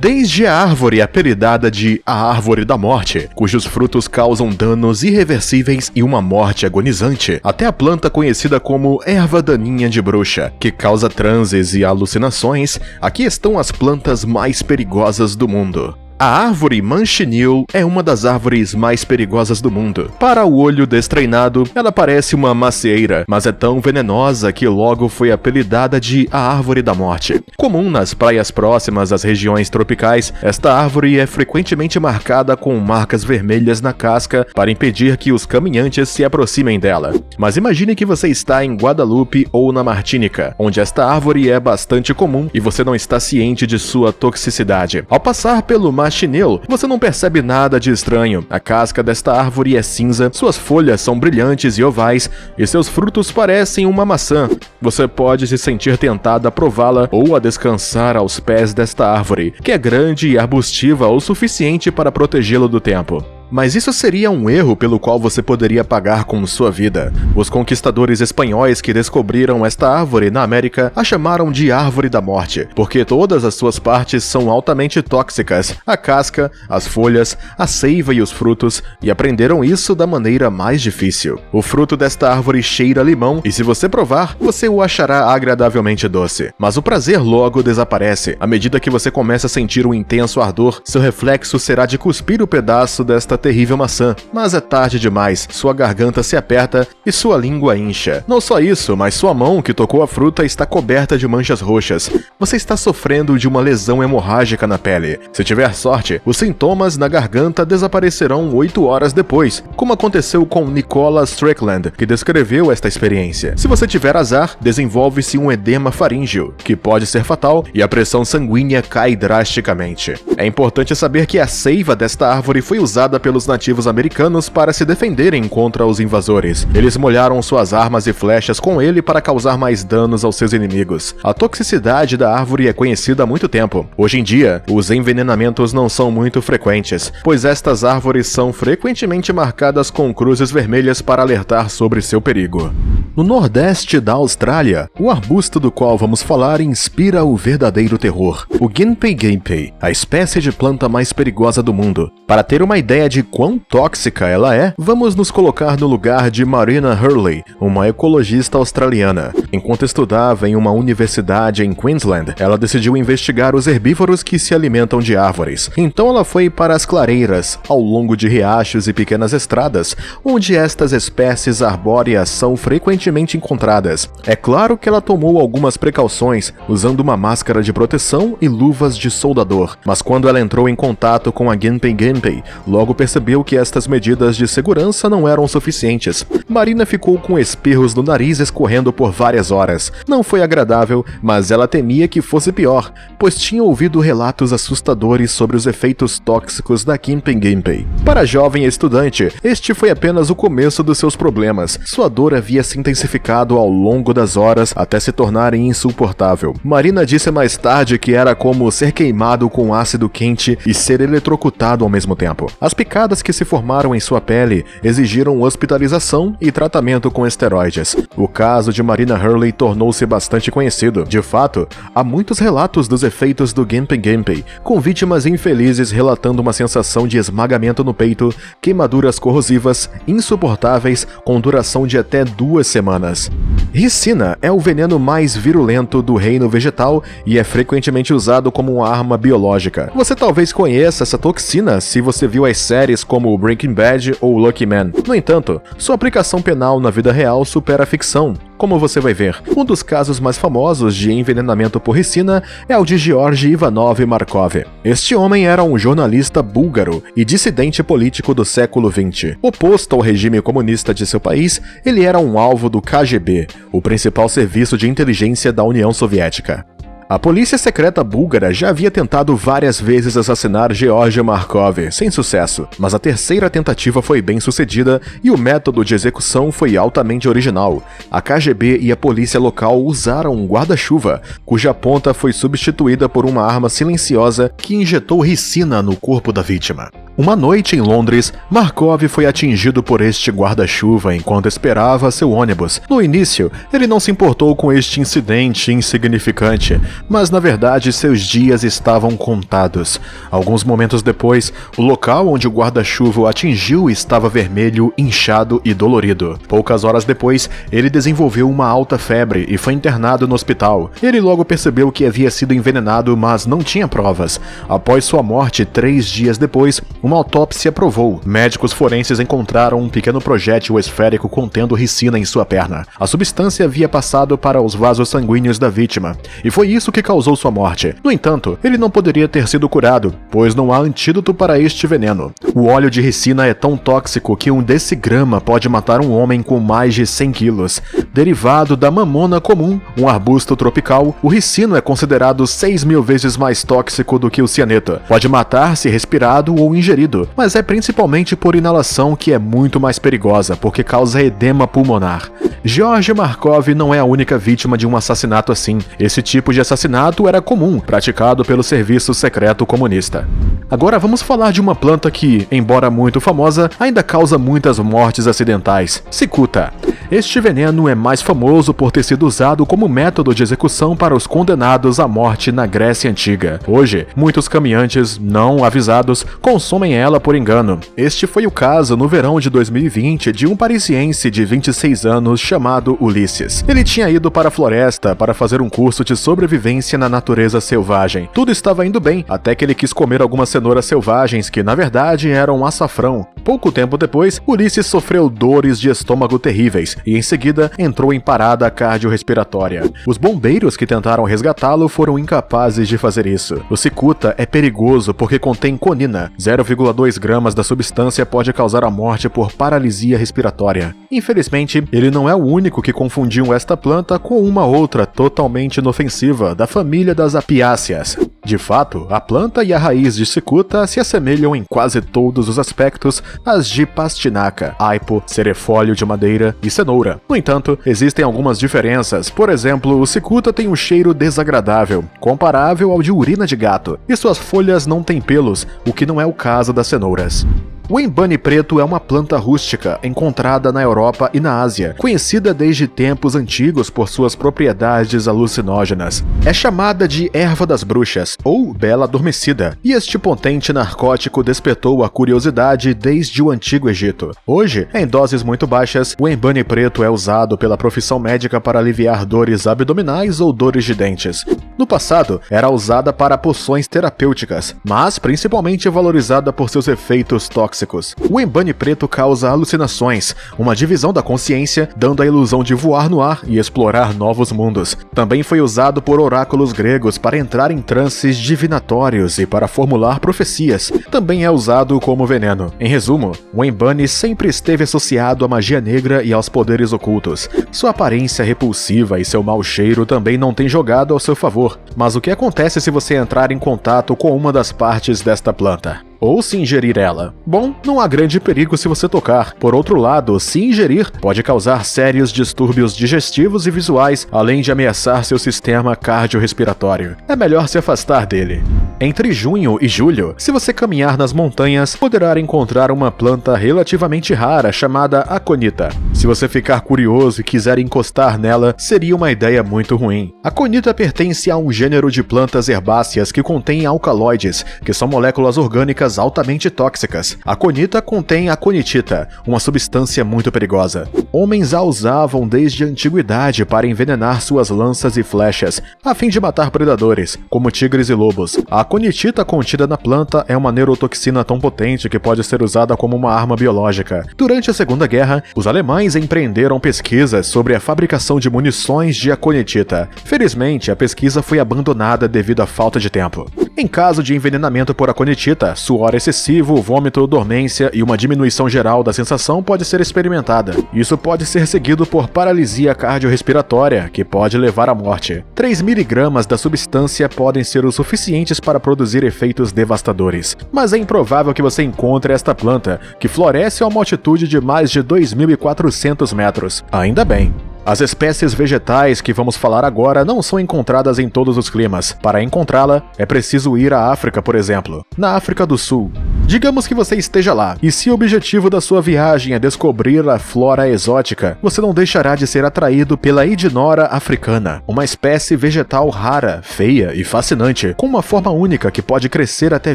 Desde a árvore apelidada de a Árvore da Morte, cujos frutos causam danos irreversíveis e uma morte agonizante, até a planta conhecida como erva daninha de bruxa, que causa transes e alucinações, aqui estão as plantas mais perigosas do mundo. A árvore manchineel é uma das árvores mais perigosas do mundo. Para o olho destreinado, ela parece uma macieira, mas é tão venenosa que logo foi apelidada de a Árvore da Morte. Comum nas praias próximas às regiões tropicais, esta árvore é frequentemente marcada com marcas vermelhas na casca para impedir que os caminhantes se aproximem dela. Mas imagine que você está em Guadalupe ou na Martínica, onde esta árvore é bastante comum e você não está ciente de sua toxicidade. Ao passar pelo Chinelo, você não percebe nada de estranho. A casca desta árvore é cinza, suas folhas são brilhantes e ovais, e seus frutos parecem uma maçã. Você pode se sentir tentado a prová-la ou a descansar aos pés desta árvore, que é grande e arbustiva o suficiente para protegê-lo do tempo. Mas isso seria um erro pelo qual você poderia pagar com sua vida. Os conquistadores espanhóis que descobriram esta árvore na América a chamaram de Árvore da Morte, porque todas as suas partes são altamente tóxicas, a casca, as folhas, a seiva e os frutos, e aprenderam isso da maneira mais difícil. O fruto desta árvore cheira a limão, e se você provar, você o achará agradavelmente doce. Mas o prazer logo desaparece. À medida que você começa a sentir um intenso ardor, seu reflexo será de cuspir o pedaço desta terrível maçã, mas é tarde demais, sua garganta se aperta e sua língua incha. Não só isso, mas sua mão que tocou a fruta está coberta de manchas roxas. Você está sofrendo de uma lesão hemorrágica na pele. Se tiver sorte, os sintomas na garganta desaparecerão 8 horas depois, como aconteceu com Nicholas Strickland, que descreveu esta experiência. Se você tiver azar, desenvolve-se um edema faríngeo, que pode ser fatal, e a pressão sanguínea cai drasticamente. É importante saber que a seiva desta árvore foi usada pelos nativos americanos para se defenderem contra os invasores. Eles molharam suas armas e flechas com ele para causar mais danos aos seus inimigos. A toxicidade da árvore é conhecida há muito tempo. Hoje em dia, os envenenamentos não são muito frequentes, pois estas árvores são frequentemente marcadas com cruzes vermelhas para alertar sobre seu perigo. No nordeste da Austrália, o arbusto do qual vamos falar inspira o verdadeiro terror, o Gympie gympie, a espécie de planta mais perigosa do mundo. Para ter uma ideia de quão tóxica ela é, vamos nos colocar no lugar de Marina Hurley, uma ecologista australiana. Enquanto estudava em uma universidade em Queensland, ela decidiu investigar os herbívoros que se alimentam de árvores. Então ela foi para as clareiras, ao longo de riachos e pequenas estradas, onde estas espécies arbóreas são frequentemente encontradas. É claro que ela tomou algumas precauções, usando uma máscara de proteção e luvas de soldador, mas quando ela entrou em contato com a Gympie gympie, logo percebeu que estas medidas de segurança não eram suficientes. Marina ficou com espirros no nariz escorrendo por várias horas. Não foi agradável, mas ela temia que fosse pior, pois tinha ouvido relatos assustadores sobre os efeitos tóxicos da Gympie gympie. Para a jovem estudante, este foi apenas o começo dos seus problemas. Sua dor havia se intensificado ao longo das horas até se tornar insuportável. Marina disse mais tarde que era como ser queimado com ácido quente e ser eletrocutado ao mesmo tempo. As picadas que se formaram em sua pele exigiram hospitalização e tratamento com esteroides. O caso de Marina Hurley tornou-se bastante conhecido. De fato, há muitos relatos dos efeitos do Gympie gympie, com vítimas infelizes relatando uma sensação de esmagamento no peito, queimaduras corrosivas, insuportáveis, com duração de até 2 semanas. Ricina é o veneno mais virulento do reino vegetal e é frequentemente usado como uma arma biológica. Você talvez conheça essa toxina se você viu as séries como Breaking Bad ou Lucky Man. No entanto, sua aplicação penal na vida real supera a ficção. Como você vai ver, um dos casos mais famosos de envenenamento por ricina é o de Georgy Ivanov Markov. Este homem era um jornalista búlgaro e dissidente político do século XX. Oposto ao regime comunista de seu país, ele era um alvo do KGB, o principal serviço de inteligência da União Soviética. A polícia secreta búlgara já havia tentado várias vezes assassinar Georgy Markov, sem sucesso, mas a terceira tentativa foi bem sucedida e o método de execução foi altamente original. A KGB e a polícia local usaram um guarda-chuva, cuja ponta foi substituída por uma arma silenciosa que injetou ricina no corpo da vítima. Uma noite em Londres, Markov foi atingido por este guarda-chuva enquanto esperava seu ônibus. No início, ele não se importou com este incidente insignificante, mas na verdade seus dias estavam contados. Alguns momentos depois, o local onde o guarda-chuva o atingiu estava vermelho, inchado e dolorido. Poucas horas depois, ele desenvolveu uma alta febre e foi internado no hospital. Ele logo percebeu que havia sido envenenado, mas não tinha provas. Após sua morte, 3 dias depois, uma autópsia provou. Médicos forenses encontraram um pequeno projétil esférico contendo ricina em sua perna. A substância havia passado para os vasos sanguíneos da vítima, e foi isso que causou sua morte. No entanto, ele não poderia ter sido curado, pois não há antídoto para este veneno. O óleo de ricina é tão tóxico que 1 decigrama pode matar um homem com mais de 100 quilos. Derivado da mamona comum, um arbusto tropical, o ricino é considerado 6.000 vezes mais tóxico do que o cianeto. Pode matar se respirado ou ingerido, mas é principalmente por inalação que é muito mais perigosa, porque causa edema pulmonar. Georgy Markov não é a única vítima de um assassinato assim. Esse tipo de assassinato era comum, praticado pelo serviço secreto comunista. Agora vamos falar de uma planta que, embora muito famosa, ainda causa muitas mortes acidentais: cicuta. Este veneno é mais famoso por ter sido usado como método de execução para os condenados à morte na Grécia Antiga. Hoje, muitos caminhantes não avisados consomem ela por engano. Este foi o caso no verão de 2020 de um parisiense de 26 anos chamado Ulisses. Ele tinha ido para a floresta para fazer um curso de sobrevivência na natureza selvagem. Tudo estava indo bem, até que ele quis comer algumas cenouras selvagens que na verdade eram açafrão. Pouco tempo depois, Ulisses sofreu dores de estômago terríveis e em seguida entrou em parada cardiorrespiratória. Os bombeiros que tentaram resgatá-lo foram incapazes de fazer isso. O cicuta é perigoso porque contém conina. 0,2 gramas da substância pode causar a morte por paralisia respiratória. Infelizmente, ele não é o único que confundiu esta planta com uma outra totalmente inofensiva da família das apiáceas. De fato, a planta e a raiz de cicuta se assemelham em quase todos os aspectos às de pastinaca, aipo, cerefólio de madeira e cenoura. No entanto, existem algumas diferenças. Por exemplo, o cicuta tem um cheiro desagradável, comparável ao de urina de gato, e suas folhas não têm pelos, o que não é o caso das cenouras. O embane preto é uma planta rústica encontrada na Europa e na Ásia, conhecida desde tempos antigos por suas propriedades alucinógenas. É chamada de erva das bruxas, ou bela adormecida, e este potente narcótico despertou a curiosidade desde o Antigo Egito. Hoje, em doses muito baixas, o embane preto é usado pela profissão médica para aliviar dores abdominais ou dores de dentes. No passado, era usada para poções terapêuticas, mas principalmente valorizada por seus efeitos tóxicos. O embane preto causa alucinações, uma divisão da consciência, dando a ilusão de voar no ar e explorar novos mundos. Também foi usado por oráculos gregos para entrar em transes divinatórios e para formular profecias. Também é usado como veneno. Em resumo, o embane sempre esteve associado à magia negra e aos poderes ocultos. Sua aparência repulsiva e seu mau cheiro também não têm jogado ao seu favor. Mas o que acontece se você entrar em contato com uma das partes desta planta? Ou se ingerir ela? Bom, não há grande perigo se você tocar. Por outro lado, se ingerir, pode causar sérios distúrbios digestivos e visuais, além de ameaçar seu sistema cardiorrespiratório. É melhor se afastar dele. Entre junho e julho, se você caminhar nas montanhas, poderá encontrar uma planta relativamente rara chamada aconita. Se você ficar curioso e quiser encostar nela, seria uma ideia muito ruim. A aconita pertence a um gênero de plantas herbáceas que contém alcaloides, que são moléculas orgânicas altamente tóxicas. A aconita contém aconitita, uma substância muito perigosa. Homens a usavam desde a antiguidade para envenenar suas lanças e flechas, a fim de matar predadores, como tigres e lobos. A aconitita contida na planta é uma neurotoxina tão potente que pode ser usada como uma arma biológica. Durante a Segunda Guerra, os alemães empreenderam pesquisas sobre a fabricação de munições de aconitita. Felizmente, a pesquisa foi abandonada devido à falta de tempo. Em caso de envenenamento por aconitita, suor excessivo, vômito, dormência e uma diminuição geral da sensação pode ser experimentada. Isso pode ser seguido por paralisia cardiorrespiratória, que pode levar à morte. 3 miligramas da substância podem ser o suficientes para produzir efeitos devastadores. Mas é improvável que você encontre esta planta, que floresce a uma altitude de mais de 2.400 metros. Ainda bem. As espécies vegetais que vamos falar agora não são encontradas em todos os climas. Para encontrá-la, é preciso ir à África, por exemplo. Na África do Sul, Digamos que você esteja lá, e se o objetivo da sua viagem é descobrir a flora exótica, você não deixará de ser atraído pela Idinora africana, uma espécie vegetal rara, feia e fascinante, com uma forma única que pode crescer até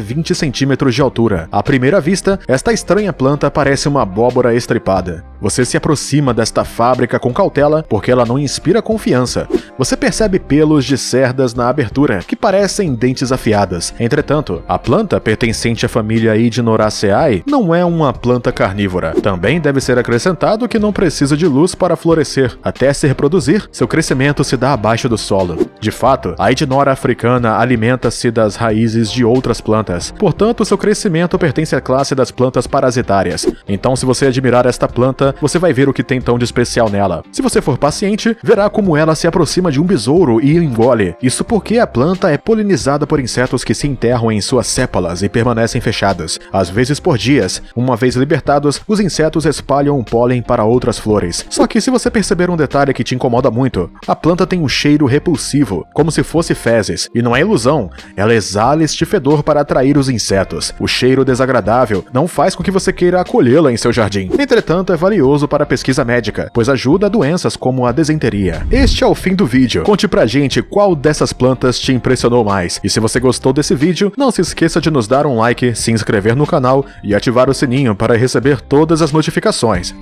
20 centímetros de altura. À primeira vista, esta estranha planta parece uma abóbora estripada. Você se aproxima desta fábrica com cautela porque ela não inspira confiança. Você percebe pelos de cerdas na abertura, que parecem dentes afiadas. Entretanto, a planta pertencente à família Idinoraceae não é uma planta carnívora. Também deve ser acrescentado que não precisa de luz para florescer. Até se reproduzir, seu crescimento se dá abaixo do solo. De fato, a Idinora africana alimenta-se das raízes de outras plantas. Portanto, seu crescimento pertence à classe das plantas parasitárias. Então, se você admirar esta planta, você vai ver o que tem tão de especial nela. Se você for paciente, verá como ela se aproxima de um besouro e o engole. Isso porque a planta é polinizada por insetos que se enterram em suas sépalas e permanecem fechadas, às vezes por dias. Uma vez libertados, os insetos espalham o pólen para outras flores. Só que se você perceber um detalhe que te incomoda muito, a planta tem um cheiro repulsivo, como se fosse fezes. E não é ilusão, ela exala este fedor para atrair os insetos. O cheiro desagradável não faz com que você queira acolhê-la em seu jardim. Entretanto, é valioso para a pesquisa médica, pois ajuda a doenças como a desenteria. Este é o fim do vídeo. Conte pra gente qual dessas plantas te impressionou mais. E se você gostou desse vídeo, não se esqueça de nos dar um like, se inscrever no canal e ativar o sininho para receber todas as notificações.